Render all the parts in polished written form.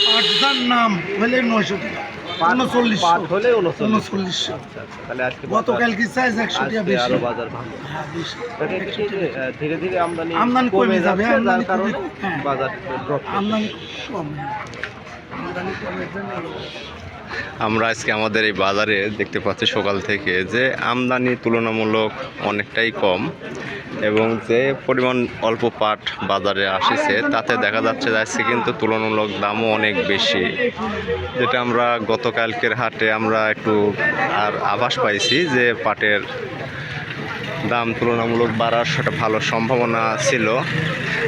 পাটজার নাম হলে 900 টাকা, 3900। তাহলে আজকে গতকাল কি সাইজ 100 টাকা বেশি। আরো বাজার ভালো। হ্যাঁ বেশি। ধীরে ধীরে আমদানি কমে যাবে, আমদানি কারণ খুবই, হ্যাঁ, বাজার ড্রপ আমদানি কম। আমদানি কমের জন্য আমরা আজকে আমাদের এই বাজারে দেখতে পাচ্ছি সকাল থেকে যে আমদানি তুলনামূলক অনেকটাই কম এবং যে পরিমাণ অল্প পাট বাজারে আসছে তাতে দেখা যাচ্ছে যে আজকে কিন্তু তুলনামূলক দামও অনেক বেশি, যেটা আমরা গতকালকের হাটে আমরা একটু আর আভাস পাইছি যে পাটের দাম তুলনামূলক বাড়ার সেটা ভালো সম্ভাবনা ছিল।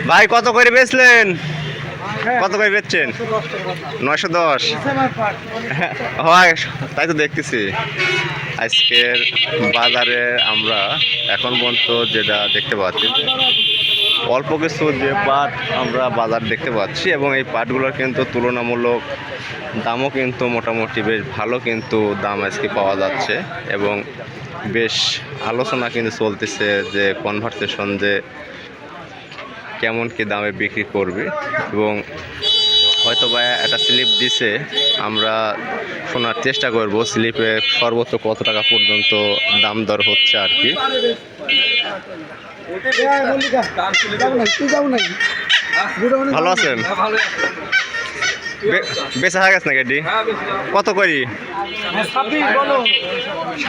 ভাই কত করে বেচলেন? কত করে বেচছেন? 910। হয় তাই তো দেখতেছি। আজকের বাজারে আমরা এখন পর্যন্ত যেটা দেখতে পাচ্ছি অল্প কিছু যে পাট আমরা বাজার দেখতে পাচ্ছি এবং এই পাটগুলোর কিন্তু তুলনামূলক দামও কিন্তু মোটামুটি বেশ ভালো কিন্তু দাম আজকে পাওয়া যাচ্ছে এবং বেশ আলোচনা কিন্তু চলতেছে যে কনভারসেশন যে কেমন কি দামে বিক্রি করবে এবং হয়তো বা একটা স্লিপ দিছে, আমরা শোনার চেষ্টা করব স্লিপে সর্বোচ্চ কত টাকা পর্যন্ত দাম দর হচ্ছে আর কি। ভালো আছেন? বেচা হয়ে গেছে না গাড়ি? কত করি?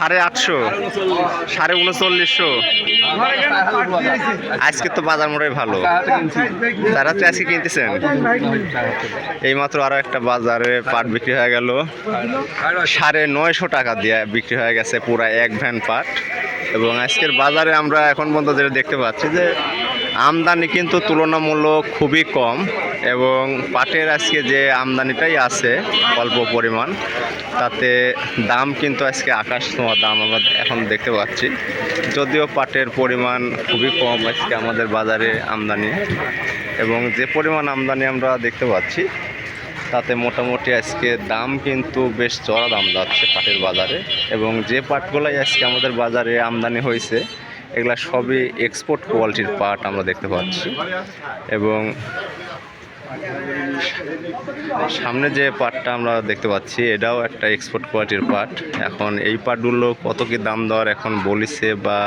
850, 3950। আজকে তো বাজার মোড়ে ভালো, তারা তো আজকে কিনতেছেন। এইমাত্র আরো একটা বাজারে পাট বিক্রি হয়ে গেল 950 টাকা দিয়ে বিক্রি হয়ে গেছে পুরা এক ভ্যান পাট। এবং আজকের বাজারে আমরা এখন পর্যন্ত যেটা দেখতে পাচ্ছি যে আমদানি কিন্তু তুলনামূলক খুবই কম এবং পাটের আজকে যে আমদানিটাই আছে অল্প পরিমাণ, তাতে দাম কিন্তু আজকে আকাশ ছোঁয়া দাম আমরা এখন দেখতে পাচ্ছি। যদিও পাটের পরিমাণ খুবই কম আজকে আমাদের বাজারে আমদানি, এবং যে পরিমাণ আমদানি আমরা দেখতে পাচ্ছি তাতে মোটামুটি আজকে দাম কিন্তু বেশ চড়া দাম যাচ্ছে পাটের বাজারে। এবং যে পাটগুলাই আজকে আমাদের বাজারে আমদানি হয়েছে এগুলা সবই এক্সপোর্ট কোয়ালিটির পাট আমরা দেখতে পাচ্ছি। এবং সামনে যে পাটটা আমরা দেখতে পাচ্ছি এটাও একটা এক্সপোর্ট কোয়ালিটির পাট। এখন এই পাটগুলো কত কি দাম দর এখন বলিছে বা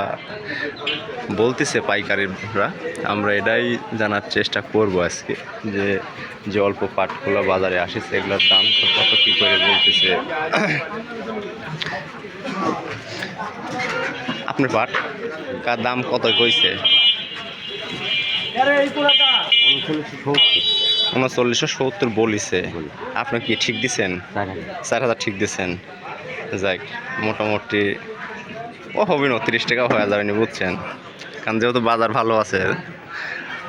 বলতেছে পাইকারিরা, আমরা এটাই জানার চেষ্টা করব আজকে যে যে অল্প পাটগুলো বাজারে আসছে এগুলোর দাম কত কী করে বলতেছে। আপনার পাট কার দাম কত কইছে? 3970 বলিছে। আপনি কি ঠিক দিছেন? 4000 ঠিক দিছেন। যাক, মোটামুটি ও হবে না, 30 টাকা হয়ে যাবেনি বুঝছেন, কারণ যেহেতু বাজার ভালো আছে।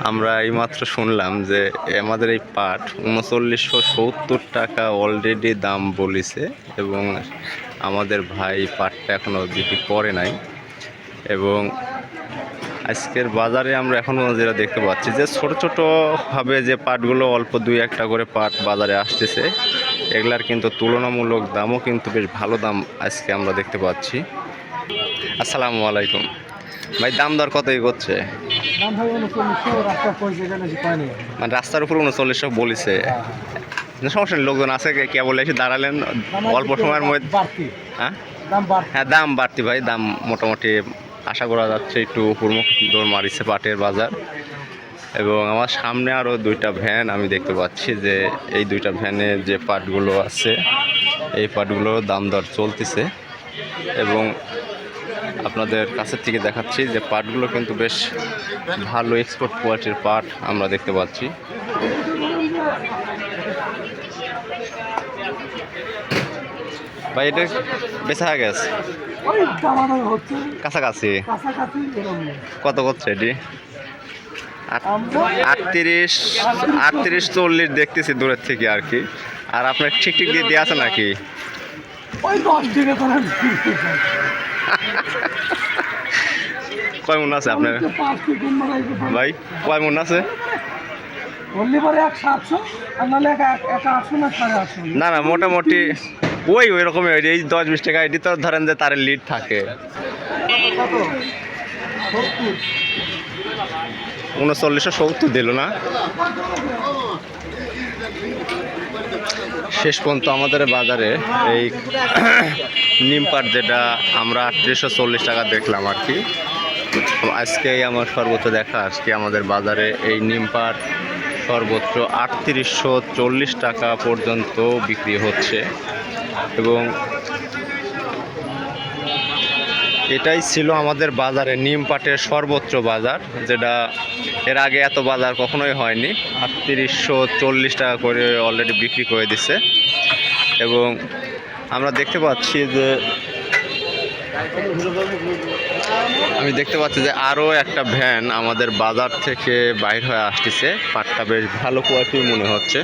আমরা এইমাত্র শুনলাম যে আমাদের এই পাট 3970 টাকা অলরেডি দাম বলিছে এবং আমাদের ভাই পাটটা এখনও বিক্রি করে নাই। এবং আজকের বাজারে আমরা এখনও যেটা দেখতে পাচ্ছি যে ছোটো ছোটোভাবে যে পাটগুলো অল্প 2-1টা করে পাট বাজারে আসতেছে এগুলার কিন্তু তুলনামূলক দামও কিন্তু বেশ ভালো দাম আজকে আমরা দেখতে পাচ্ছি। আসসালামু আলাইকুম ভাই, দাম দর কতই করছে? মানে রাস্তার উপর 3900 বলেছে। সমস্যা নেই, লোকজন আছে কে বলে এসে দাঁড়ালেন অল্প সময়ের মধ্যে। হ্যাঁ দাম বাড়তি ভাই, দাম মোটামুটি আশা করা যাচ্ছে একটু উপরমুখ দৌড় মারিছে পাটের বাজার। এবং আমার সামনে আরও 2টা ভ্যান আমি দেখতে পাচ্ছি যে এই 2টা ভ্যানে যে পাটগুলো আছে এই পাটগুলোর দাম দর চলতেছে। এবং আপনাদের কাছের থেকে দেখাচ্ছি যে পাটগুলো কিন্তু বেশ ভালো এক্সপোর্ট কোয়ালিটির পাট আমরা দেখতে পাচ্ছি। ভাই এটা বেচা হয়ে গেছে কাছাকাছি? কত করছে এটি? 38-40 দেখতেছি দূরের থেকে আর কি। আর আপনার ঠিক দিয়ে আছে নাকি? কয় মন আছে আপনার ভাই? কয় মন আছে? না না, মোটামুটি ওই রকমই। এই 10-20 টাকা এটি তো ধরেন যে তার লিড থাকে। 3970 দিল না? শেষ পর্যন্ত আমাদের বাজারে এই নিম পাট যেটা আমরা 3840 টাকা দেখলাম আর কি। আজকেই আমার সর্বোচ্চ দেখা, আজকে আমাদের বাজারে এই নিম পাট সর্বোচ্চ 3840 টাকা পর্যন্ত বিক্রি হচ্ছে। এবং এটাই ছিল আমাদের বাজারে নিম পাটের সর্বোচ্চ বাজার, যেটা এর আগে এত বাজার কখনোই হয়নি। 3840 টাকা করে অলরেডি বিক্রি করে দিছে। এবং আমরা দেখতে পাচ্ছি যে আরও একটা ভ্যান আমাদের বাজার থেকে বাইর হয়ে আসতেছে। পাটটা বেশ ভালো কোয়ালিটির মনে হচ্ছে।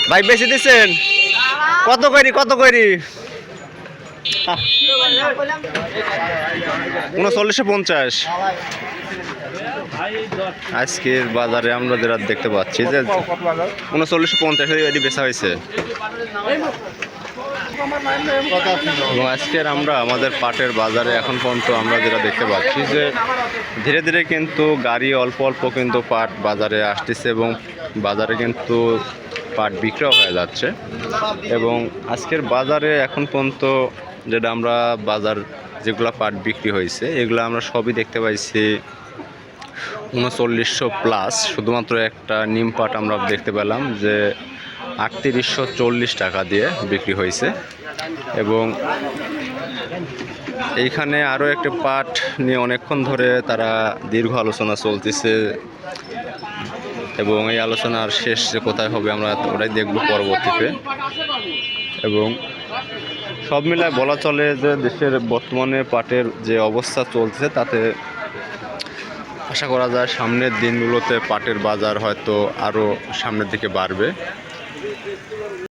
ভাই বেশি দিচ্ছেন কত করি 3950। আজকের বাজারে আমরা যেটা দেখতে পাচ্ছি যে 3950 এটি বেচা হয়েছে। এবং আজকের আমরা আমাদের পাটের বাজারে এখন পর্যন্ত আমরা যেটা দেখতে পাচ্ছি যে ধীরে ধীরে কিন্তু গাড়ি অল্প অল্প কিন্তু পাট বাজারে আসতেছে এবং বাজারে কিন্তু পাট বিক্রিও হয়ে যাচ্ছে। এবং আজকের বাজারে এখন পর্যন্ত যেটা আমরা বাজার যেগুলো পাট বিক্রি হয়েছে এগুলো আমরা সবই দেখতে পাইছি 3900+। শুধুমাত্র একটা নিম পাট আমরা দেখতে পেলাম যে 3840 টাকা দিয়ে বিক্রি হয়েছে। এবং এইখানে আরও একটা পাট নিয়ে অনেকক্ষণ ধরে তারা দীর্ঘ আলোচনা চলতেছে এবং এই আলোচনার শেষ কোথায় হবে আমরা ওটাই দেখব পরবর্তীতে। এবং সব মিলায় বলা চলে যে দেশের বর্তমানে পাটের যে অবস্থা চলছে তাতে আশা করা যায় সামনের দিনগুলোতে পাটের বাজার হয়তো আরও সামনের দিকে বাড়বে।